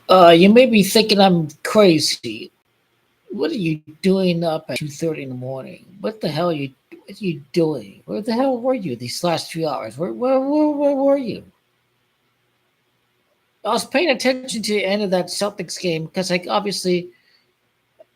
You may be thinking I'm crazy. What are you doing up at 2:30 in the morning? What the hell what are you doing? Where the hell were you these last few hours? Where were you? I was paying attention to the end of that Celtics game because, like, obviously,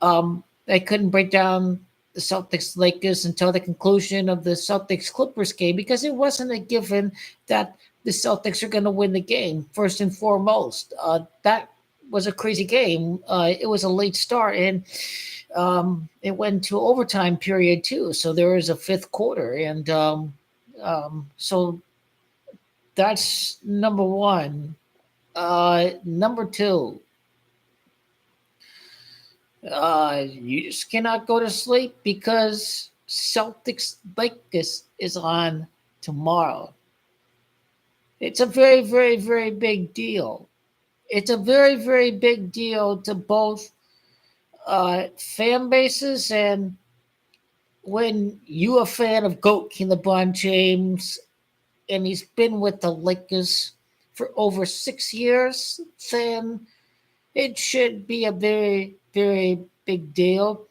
I couldn't break down the Celtics Lakers until the conclusion of the Celtics Clippers game because it wasn't a given that the Celtics are going to win the game first and foremost. That was a crazy game. It was a late start and it went to overtime period too. So there was a fifth quarter, and so that's number one. Number two, you just cannot go to sleep because Celtics Lakers is on tomorrow. It's a very, very, very big deal. It's a very, very big deal to both fan bases, and when you a fan of GOAT King LeBron James, and he's been with the Lakers for over 6 years, then it should be a very, very big deal.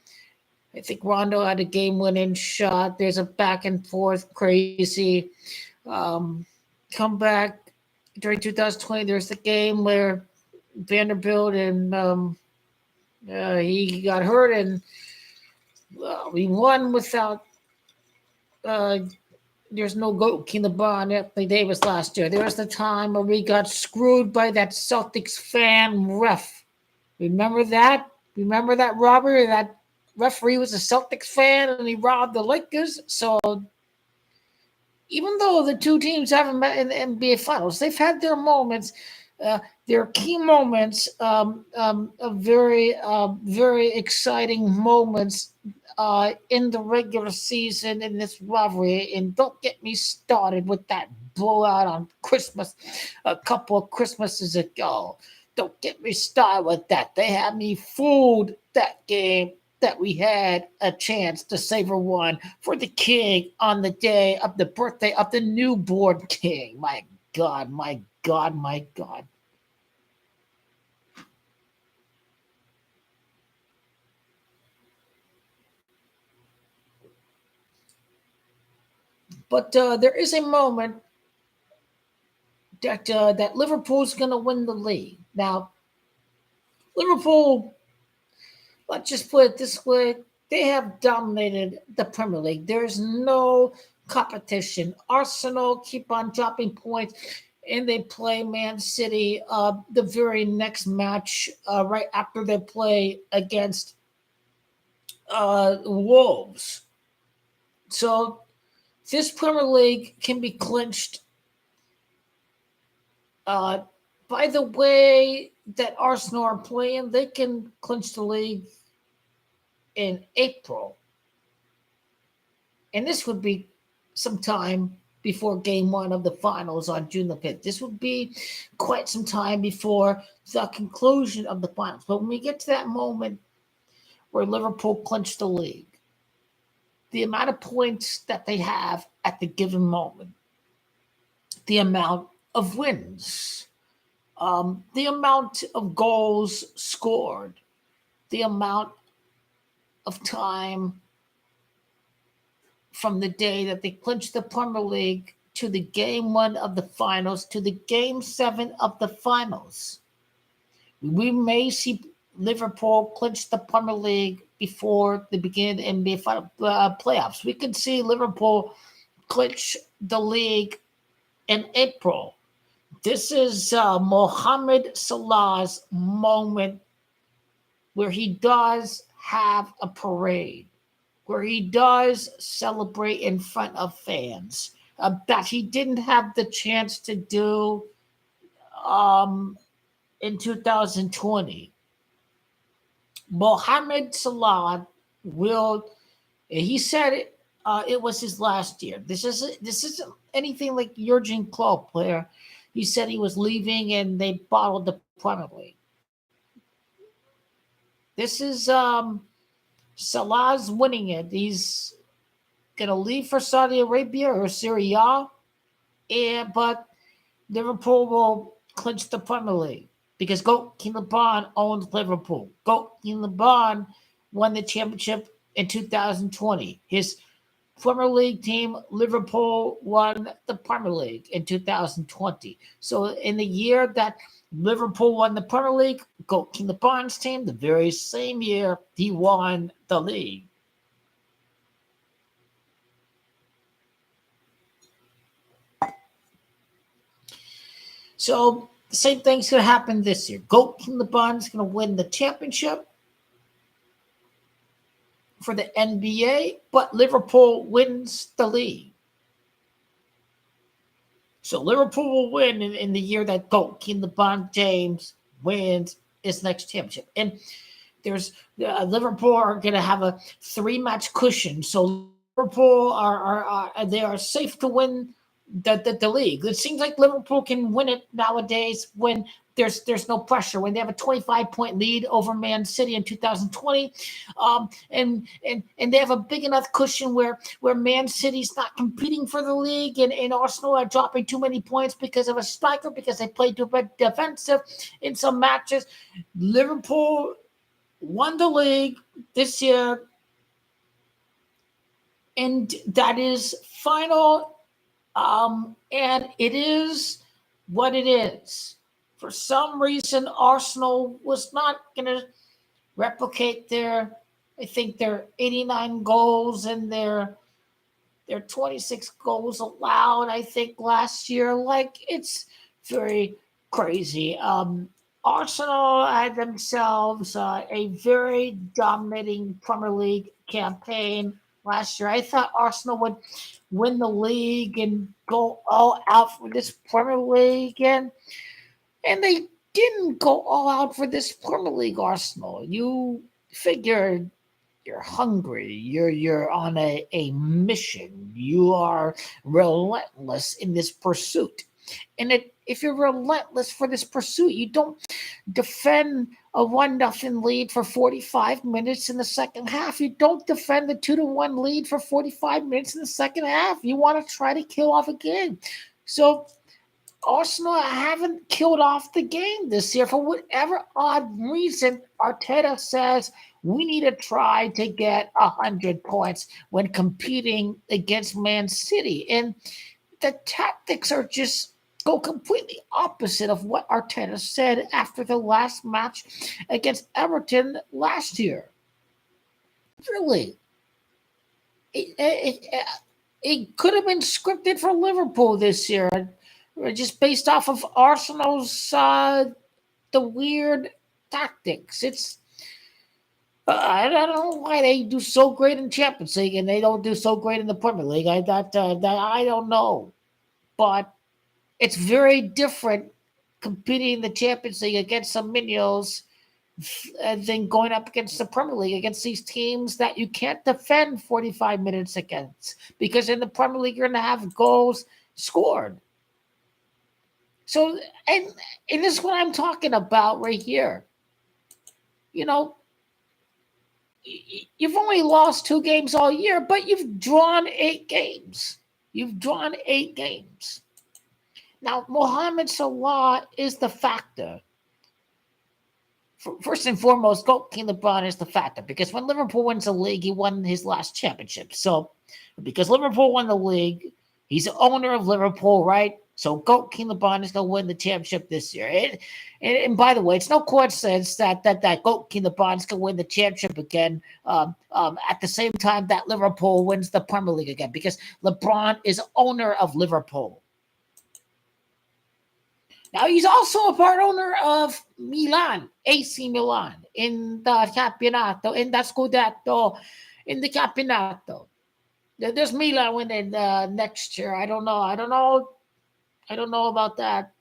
I think Rondo had a game-winning shot. There's a back and forth, crazy comeback during 2020. There's the game where Vanderbilt and he got hurt, and we won without. There's no GOAT King LeBron Anthony Davis last year. There was the time where we got screwed by that Celtics fan ref. Remember that? Remember that robbery? That referee was a Celtics fan and he robbed the Lakers. So even though the two teams haven't met in the NBA Finals, they've had their moments, their key moments, of very exciting moments in the regular season in this rivalry. And don't get me started with that blowout on Christmas a couple of Christmases ago. Don't get me started with that. They had me fooled that game that we had a chance to savor one for the king on the day of the birthday of the newborn king. My God, my God, my God. But there is a moment that Liverpool's going to win the league. Now, Liverpool, let's just put it this way, they have dominated the Premier League. There's no competition. Arsenal keep on dropping points, and they play Man City the very next match right after they play against Wolves. So this Premier League can be clinched uh, by the way that Arsenal are playing. They can clinch the league in April, and this would be sometime before game one of the finals on June the 5th. This would be quite some time before the conclusion of the finals. But when we get to that moment where Liverpool clinched the league, the amount of points that they have at the given moment, the amount of wins, the amount of goals scored, the amount of time from the day that they clinched the Premier League to the game one of the finals to the game seven of the finals. We may see Liverpool clinch the Premier League before the beginning of the NBA playoffs. We could see Liverpool clinch the league in April. This is Mohamed Salah's moment where he does have a parade, where he does celebrate in front of fans that he didn't have the chance to do um, in 2020. Mohamed Salah will. He said it was his last year. This isn't anything like Jurgen Klopp, where he said he was leaving and they bottled the Premier League. This is Salah's winning it. He's gonna leave for Saudi Arabia or Syria, and but Liverpool will clinch the Premier League. because King LeBron owns Liverpool. King LeBron won the championship in 2020. His Premier League team, Liverpool, won the Premier League in 2020. So in the year that Liverpool won the Premier League, King LeBron's team, the very same year, he won the league. So the same thing's going to happen this year. King LeBron's going to win the championship for the NBA, but Liverpool wins the league. So Liverpool will win in the year that King LeBron James wins his next championship. And there's Liverpool are going to have a 3-match cushion. So Liverpool are safe to win the league. It seems like Liverpool can win it nowadays when there's no pressure, when they have a 25-point lead over Man City in 2020, and they have a big enough cushion where Man City's not competing for the league, and Arsenal are dropping too many points because of a striker, because they play too defensive in some matches. Liverpool won the league this year, and that is final, and it is what it is. For some reason, Arsenal was not going to replicate their 89 goals and their 26 goals allowed, I think, last year. Like, it's very crazy. Arsenal had themselves a very dominating Premier League campaign last year. I thought Arsenal would win the league and go all out for this Premier League, and they didn't go all out for this Premier League. Arsenal, you figured you're hungry, you're on a mission, you are relentless in this pursuit. And if you're relentless for this pursuit, you don't defend a 1-0 lead for 45 minutes in the second half. You don't defend the 2-1 lead for 45 minutes in the second half. You want to try to kill off a game. So Arsenal haven't killed off the game this year. For whatever odd reason, Arteta says we need to try to get 100 points when competing against Man City. And the tactics are just go completely opposite of what Arteta said after the last match against Everton last year. Really. It could have been scripted for Liverpool this year, just based off of Arsenal's the weird tactics. It's I don't know why they do so great in Champions League and they don't do so great in the Premier League. I don't know, but it's very different competing in the Champions League against some minions than going up against the Premier League, against these teams that you can't defend 45 minutes against, because in the Premier League you're going to have goals scored. So, and this is what I'm talking about right here. You know, you've only lost 2 games all year, but you've drawn 8 games. Now, Mohamed Salah is the factor. First and foremost, King LeBron is the factor, because when Liverpool wins the league, he won his last championship. So, because Liverpool won the league, he's the owner of Liverpool, right? So King LeBron is going to win the championship this year. And by the way, it's no coincidence that King LeBron is going to win the championship again at the same time that Liverpool wins the Premier League again, because LeBron is owner of Liverpool. Now, he's also a part owner of Milan, AC Milan, in the Campionato, in the Scudetto, in the Campionato. There's Milan winning next year. I don't know about that.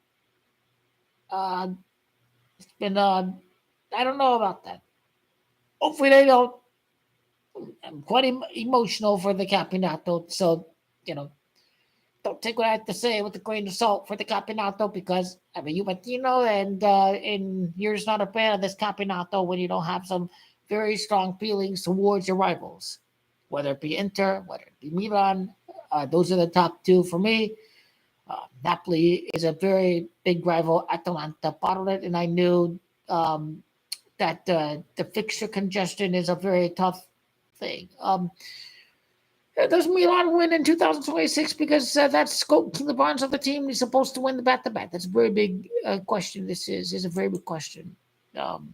It's been I don't know about that. Hopefully they don't. I'm quite emotional for the Campionato, so don't take what I have to say with a grain of salt for the Campionato, because I'm a Juventino, and you're just not a fan of this Campionato when you don't have some very strong feelings towards your rivals, whether it be Inter, whether it be Milan. Those are the top 2 for me. Napoli is a very big rival. Atalanta bottled it, and I knew that the fixture congestion is a very tough thing. Does Milan win in 2026 because that's the bonds of the team is supposed to win the bat-to-bat? That's a very big question. This is a very big question. Um,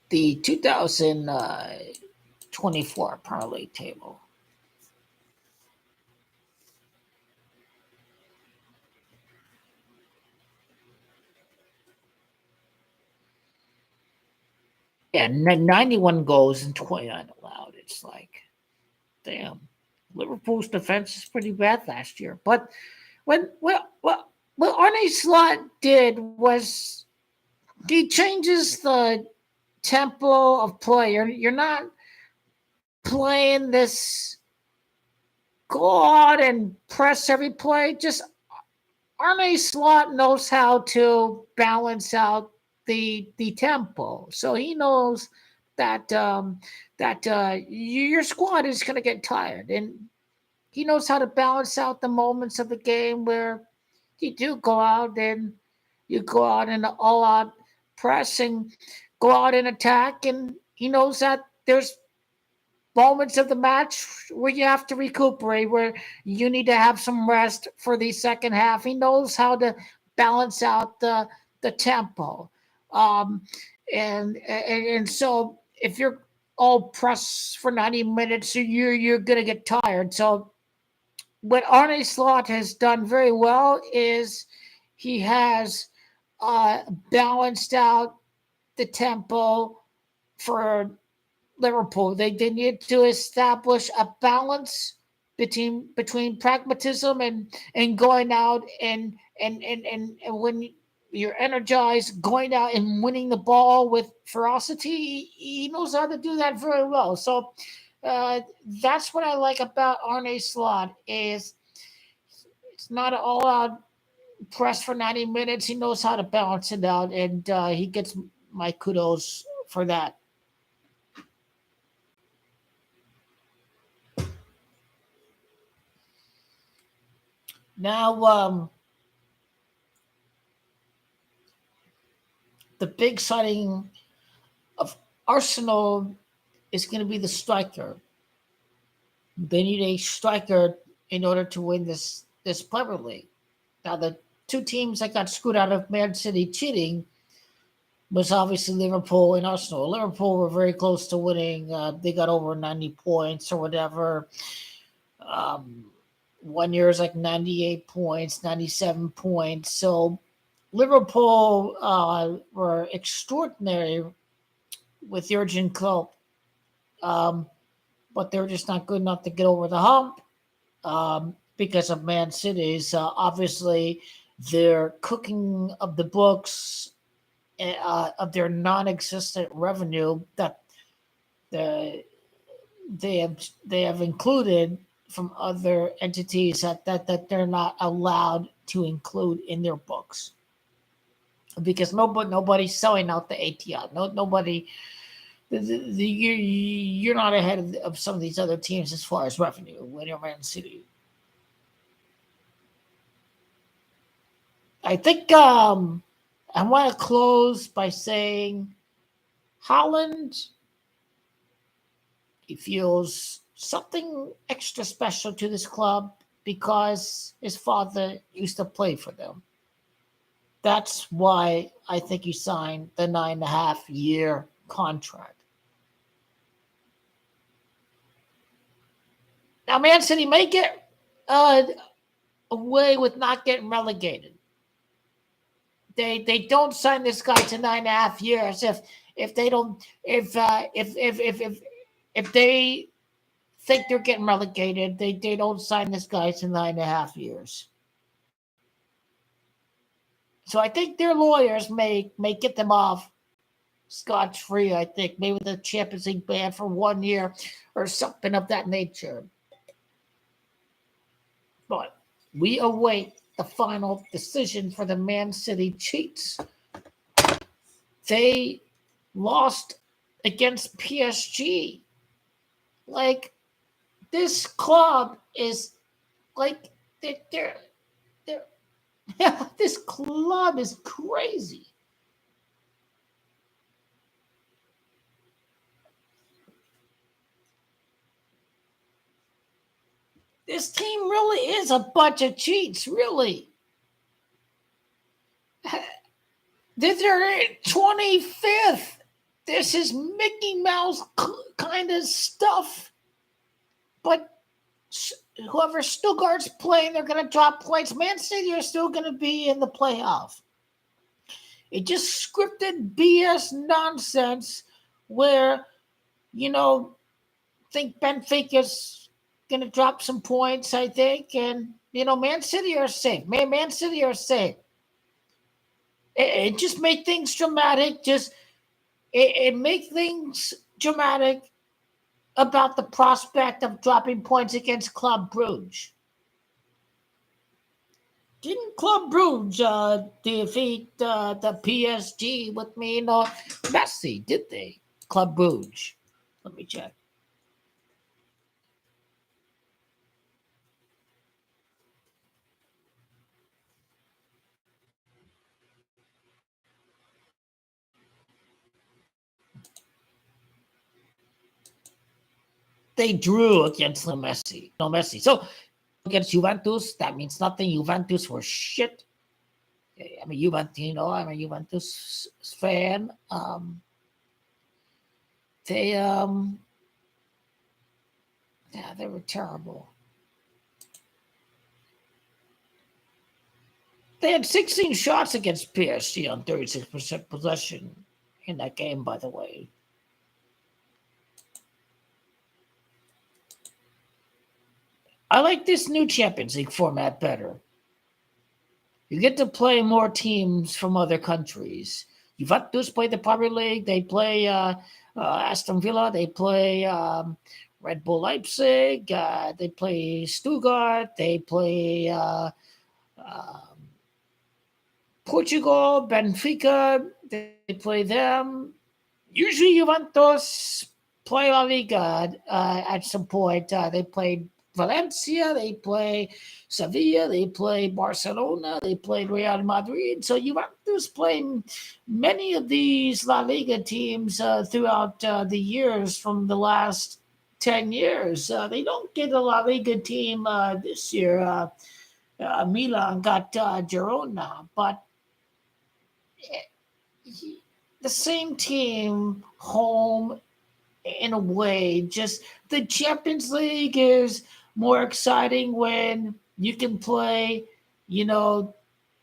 the 2024 parlay table. Yeah, 91 goals and 29 allowed. It's like, damn. Liverpool's defense is pretty bad last year. But what Arne Slot did was he changes the tempo of play. You're not playing this go out and press every play. Just Arne Slot knows how to balance out the tempo. So he knows that your squad is going to get tired, and he knows how to balance out the moments of the game where you do go out and you go out in an all-out press and go out and attack, and he knows that there's moments of the match where you have to recuperate, where you need to have some rest for the second half. He knows how to balance out the tempo, um, and so if you're all press for 90 minutes, you're gonna get tired. So what Arne Slot has done very well is he has balanced out the tempo for Liverpool. They need to establish a balance between pragmatism and going out and when you're energized, going out and winning the ball with ferocity. He knows how to do that very well. So that's what I like about Arne Slot is it's not an all-out press for 90 minutes. He knows how to balance it out, and he gets my kudos for that. Now, the big signing of Arsenal is going to be the striker. They need a striker in order to win this Premier League. Now, the two teams that got screwed out of Man City cheating was obviously Liverpool and Arsenal. Liverpool were very close to winning. They got over 90 points or whatever. One year is like 98 points, 97 points. So Liverpool were extraordinary with Jurgen Klopp, but they're just not good enough to get over the hump because of Man City's. Obviously, their cooking of the books of their non-existent revenue that they have included from other entities that they're not allowed to include in their books because nobody's selling out the ATL. Nobody. You're not ahead of some of these other teams as far as revenue when you're Man City. I think I want to close by saying Holland, he feels something extra special to this club because his father used to play for them. That's why I think he signed the 9.5-year contract. Now, Man City may get away with not getting relegated. They don't sign this guy to 9.5 years if they don't if they think they're getting relegated, they don't sign this guy to 9.5 years. So I think their lawyers may get them off scotch free. I think maybe the Champions League ban for 1 year or something of that nature. But we await the final decision for the Man City Cheats. They lost against PSG. Like, this club is like they're this club is crazy. This team really is a bunch of cheats, really. They're 25th. This is Mickey Mouse kind of stuff. But whoever Stuttgart's playing, they're going to drop points. Man City are still going to be in the playoff. It just scripted BS nonsense where, think Benfica's going to drop some points, I think. And, Man City are safe. Man City are safe. It just made things dramatic. It made things dramatic about the prospect of dropping points against Club Brugge. Didn't Club Brugge defeat the PSG with Messi, did they? Club Brugge. Let me check. They drew against Messi. No Messi. So against Juventus, that means nothing. Juventus were shit. I'm a Juventus fan. They were terrible. They had 16 shots against PSG on 36% possession in that game, by the way. I like this new Champions League format better. You get to play more teams from other countries. Juventus play the Premier League. They play Aston Villa. They play Red Bull Leipzig. They play Stuttgart. They play Portugal, Benfica. They play them. Usually Juventus play La Liga at some point. They play Valencia, they play Sevilla, they play Barcelona, they play Real Madrid. So Juventus playing many of these La Liga teams throughout the years from the last 10 years. They don't get a La Liga team this year. Milan got Girona, but the same team home in a way. Just the Champions League is more exciting when you can play,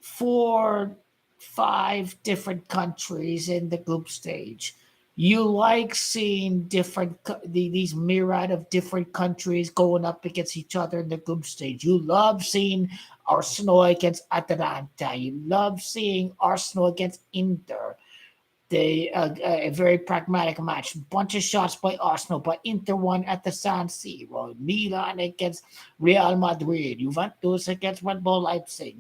4, 5 different countries in the group stage. You like seeing these myriad of different countries going up against each other in the group stage. You love seeing Arsenal against Atalanta. You love seeing Arsenal against Inter. A very pragmatic match. Bunch of shots by Arsenal, but Inter won at the San Siro. Milan against Real Madrid. Juventus against Red Bull Leipzig.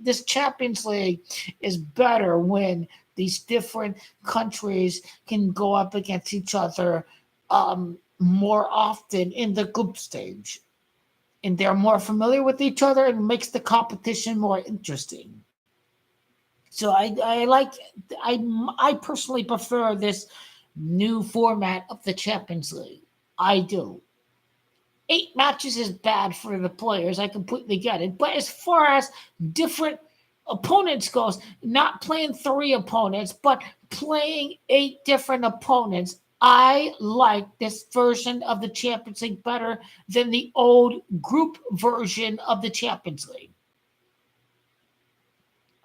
This Champions League is better when these different countries can go up against each other more often in the group stage. And they're more familiar with each other and makes the competition more interesting. So I personally prefer this new format of the Champions League. I do. 8 matches is bad for the players. I completely get it. But as far as different opponents goes, not playing 3 opponents, but playing 8 different opponents, I like this version of the Champions League better than the old group version of the Champions League.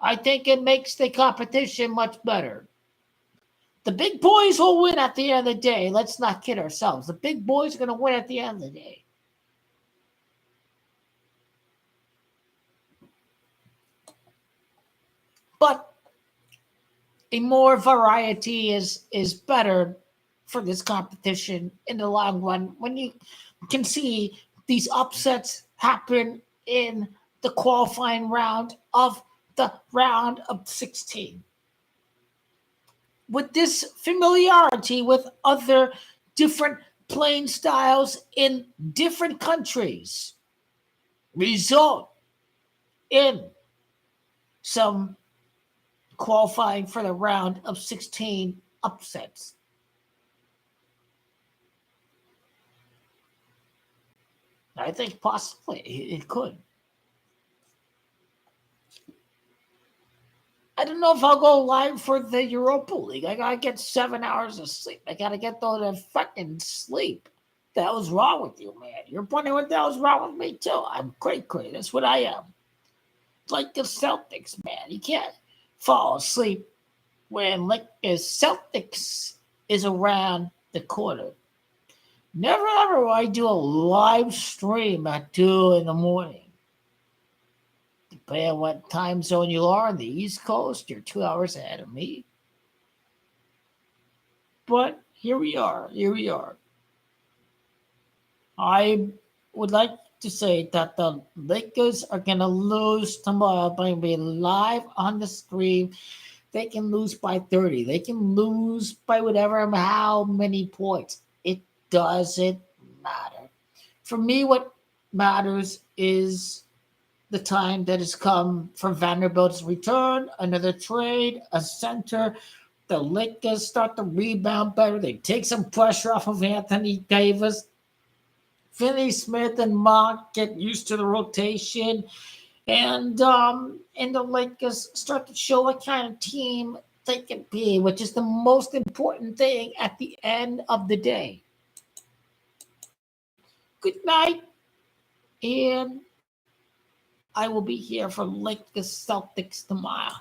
I think it makes the competition much better. The big boys will win at the end of the day. Let's not kid ourselves. The big boys are going to win at the end of the day. But a more variety is better for this competition in the long run when you can see these upsets happen in the qualifying round of the round of 16. With this familiarity with other different playing styles in different countries, result in some qualifying for the round of 16 upsets. I think possibly it could. I don't know if I'll go live for the Europa League. I gotta get 7 hours of sleep. I gotta get the fucking sleep. What the hell's wrong with you, man? You're wondering what the hell's wrong with me too. I'm cray. That's what I am. It's like the Celtics, man. You can't fall asleep when like the Celtics is around the corner. Never ever will I do a live stream at 2 in the morning. Depending on what time zone you are on the East Coast, you're 2 hours ahead of me. But here we are. I would like to say that the Lakers are going to lose tomorrow by being live on the stream. They can lose by 30. They can lose by whatever, how many points. It doesn't matter. For me, what matters is the time that has come for Vanderbilt's return, another trade, a center. The Lakers start to rebound better. They take some pressure off of Anthony Davis. Finney Smith and Monk get used to the rotation. And the Lakers start to show what kind of team they can be, which is the most important thing at the end of the day. Good night, and I will be here for Lakers Celtics tomorrow.